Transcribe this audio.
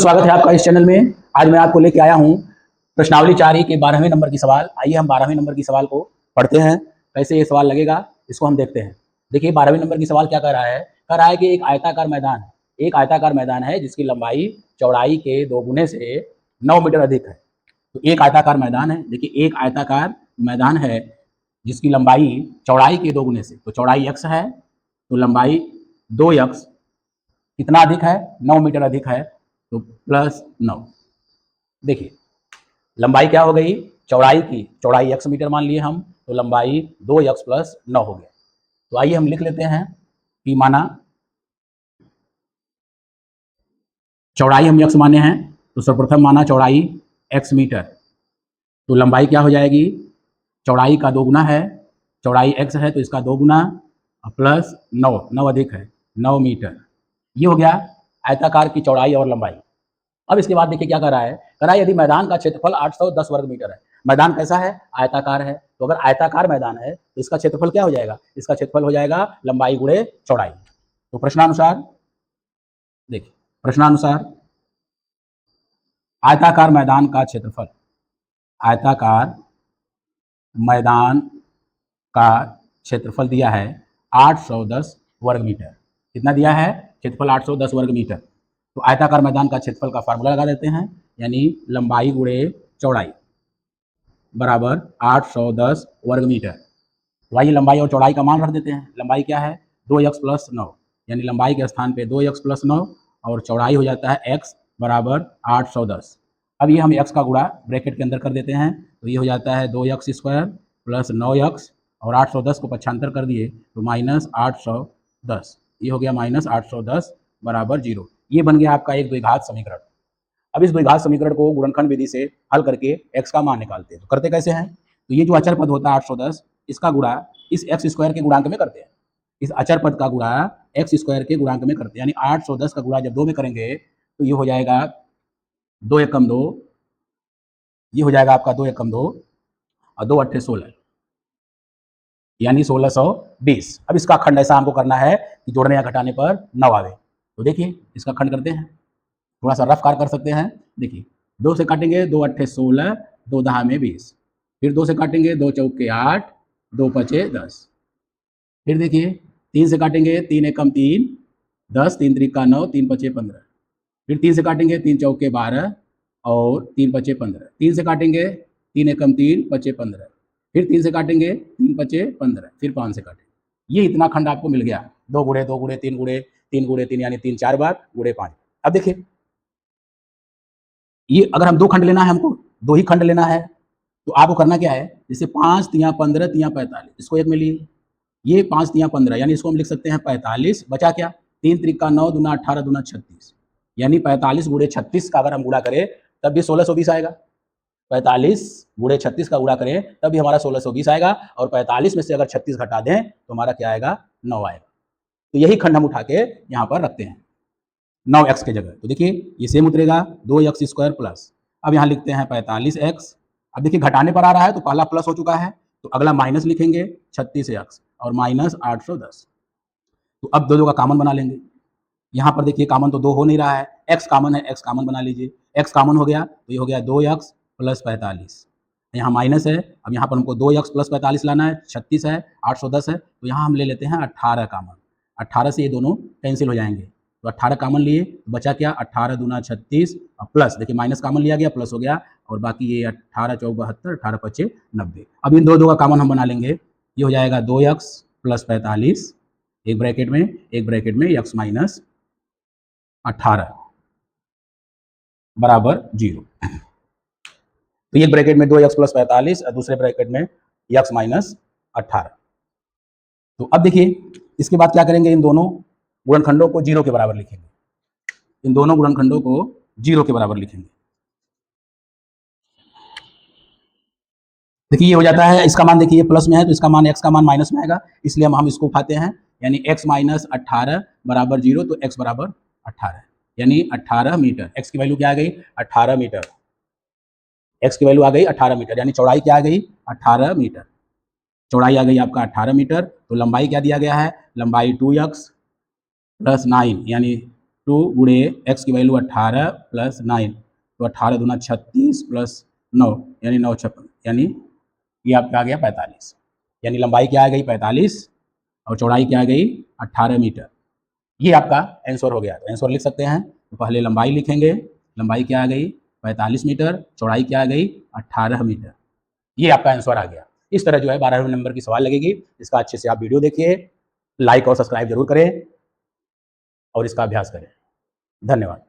स्वागत है आपका इस चैनल में। आज मैं आपको लेके आया हूँ प्रश्नावली 4 के 12वें नंबर की सवाल। आइए हम 12वें नंबर की सवाल को पढ़ते हैं, कैसे ये सवाल लगेगा इसको हम देखते हैं। देखिए 12वें नंबर की सवाल क्या कह रहा है, कह रहा है कि एक आयताकार मैदान है जिसकी लंबाई चौड़ाई के 2 गुने से 9 मीटर अधिक है। तो एक आयताकार मैदान है, देखिए एक आयताकार मैदान है जिसकी लंबाई चौड़ाई के 2 गुने से, तो चौड़ाई x है तो लंबाई 2x कितना अधिक है, 9 मीटर अधिक है, तो +9। देखिए लंबाई क्या हो गई, चौड़ाई x मीटर मान लिए हम, तो लंबाई 2x + 9 हो गया। तो आइए हम लिख लेते हैं कि माना चौड़ाई हम x माने हैं, तो सर्वप्रथम माना चौड़ाई x मीटर, तो लंबाई क्या हो जाएगी, चौड़ाई का 2 गुना है, चौड़ाई x है तो इसका 2 गुना प्लस 9 अधिक है 9 मीटर। ये हो गया आयताकार की चौड़ाई और लंबाई। अब इसके बाद देखिए क्या कर रहा है, कह रहा है यदि मैदान का क्षेत्रफल 810 वर्ग मीटर है। मैदान कैसा है, आयताकार है, तो अगर आयताकार मैदान है तो इसका क्षेत्रफल क्या हो जाएगा, इसका क्षेत्रफल हो जाएगा लंबाई गुणे चौड़ाई। तो प्रश्नानुसार देखिए, प्रश्नानुसार आयताकार मैदान का क्षेत्रफल, आयताकार मैदान का क्षेत्रफल दिया है 810 वर्ग मीटर। कितना दिया है, क्षेत्रफल 810 वर्ग मीटर। तो आयताकार मैदान का क्षेत्रफल का फार्मूला लगा देते हैं, यानी लंबाई गुणे चौड़ाई बराबर 810 वर्ग मीटर। तो आइए लंबाई और चौड़ाई का मान रख देते हैं। लंबाई क्या है, 2x + 9, यानी लंबाई के स्थान पे 2x + 9 और चौड़ाई हो जाता है x बराबर 810। अब ये हम x का गुणा ब्रैकेट के अंदर कर देते हैं, तो ये हो जाता है 2x² + 9x और 810 को पक्षांतर कर दिए तो -810, ये हो गया -810 बराबर 0। ये बन गया आपका एक द्विघात समीकरण। अब इस द्विघात समीकरण को गुणनखंड विधि से हल करके x का मान निकालते हैं। तो करते कैसे हैं, तो ये जो अचर पद होता है 810, इसका गुणा इस x² के गुणांक में करते हैं। इस अचर पद का गुणा x² के गुणांक में करते हैं, यानी 810 का गुणा जब 2 में करेंगे तो ये हो जाएगा 2 एकम 2, ये हो जाएगा आपका 2 एकम 2 और 2 अट्ठे 16, यानी 1620। अब इसका खंड ऐसा हमको करना है कि जोड़ने या घटाने पर 9 आवे। तो देखिए इसका खंड करते हैं, थोड़ा सा रफ कार्य कर सकते हैं। देखिए 2 से काटेंगे 2 अट्ठे 16, 2 दहा में 20, फिर 2 से काटेंगे 2 चौके 8, 2 पचे 10, फिर देखिए 3 से काटेंगे 3 एकम 3, 10, 3 त्रिका 9, 3 पचे 15, फिर 3 से काटेंगे 3 चौके 12 और 3 पचे 15, 3 से काटेंगे 3 एकम 3 पचे 15, फिर 3 से काटेंगे 3 पचे 15, फिर 5 से काटेंगे। ये इतना खंड आपको मिल गया, 2 गुणे 2 गुणे 3 गुणे 3 गुणे 3, यानी 3 4 बार गुणे 5। अब देखिए ये अगर हम 2 खंड लेना है, हमको 2 ही खंड लेना है, तो आपको करना क्या है, जैसे 5 तियां 15 तियां 45, इसको एक में लिए, ये 5 तियां 15, यानी इसको हम लिख सकते हैं 45, बचा क्या, 3 त्रिका 9, दूना 18, दूना 36, यानी 45 गुणे 36 का अगर हम गुणा करें तब भी 1620 आएगा। 45 गुणे 36 का गुणा करें तब भी हमारा 1620 आएगा, और 45 में से अगर 36 घटा दें तो हमारा क्या आएगा, 9 आएगा। तो यही खंड हम उठा के यहाँ पर रखते हैं 9x के जगह। तो देखिए ये सेम उतरेगा 2x² प्लस, अब यहाँ लिखते हैं 45x। अब देखिए घटाने पर आ रहा है तो पहला प्लस हो चुका है, तो अगला माइनस लिखेंगे 36x और -810। तो अब दो का कामन बना लेंगे। यहाँ पर देखिए कामन तो 2 हो नहीं रहा है, x कामन है, x कामन बना लीजिए। x कामन हो गया तो ये हो गया 2x + 45, यहाँ माइनस है, अब यहाँ पर हमको 2x + 45 लाना है, 36 है 810 है, तो यहाँ हम ले लेते हैं 18 कामन। 18 से ये दोनों कैंसिल हो जाएंगे, तो 18 कामन लिए, बचा क्या, 18 दूना 36 और प्लस, देखिए माइनस कामन लिया गया, प्लस हो गया, और बाकी ये 18 चौक 72, 18 पचे 90। अब इन दो का कामन हम बना लेंगे, ये हो जाएगा 2x + 45, एक ब्रैकेट में x - 18 बराबर 0। तो एक ब्रैकेट में 2x + 45 और दूसरे ब्रैकेट में x - 18। तो अब देखिए इसके बाद क्या करेंगे, इन दोनों गुणनखंडों को 0 के बराबर लिखेंगे, इन दोनों गुणनखंडों को 0 के बराबर लिखेंगे। देखिए ये हो जाता है, इसका मान देखिए प्लस में है तो इसका मान, x का मान माइनस में आएगा, इसलिए हम इसको उठाते हैं, यानी x - 18 बराबर 0, तो x बराबर 18, यानी 18 मीटर। x की वैल्यू क्या आ गई, 18 मीटर। x की वैल्यू आ गई 18 मीटर, यानी चौड़ाई क्या आ गई, 18 मीटर। चौड़ाई आ गई आपका 18 मीटर। तो लंबाई क्या दिया गया है, लंबाई 2x + 9, यानी 2 गुणे x की वैल्यू 18 प्लस 9, तो 18 दूना 36 प्लस 9 यानी 9 56, यानी ये आपका आ गया 45, यानी लंबाई क्या आ गई 45 और चौड़ाई क्या आ गई 18 मीटर। ये आपका आंसर हो गया। तो आंसर लिख सकते हैं, तो पहले लंबाई लिखेंगे, लंबाई क्या आ गई 45 मीटर, चौड़ाई क्या आ गई 18 मीटर। ये आपका आंसर आ गया। इस तरह जो है 12वें नंबर की सवाल लगेगी। इसका अच्छे से आप वीडियो देखिए, लाइक और सब्सक्राइब जरूर करें और इसका अभ्यास करें। धन्यवाद।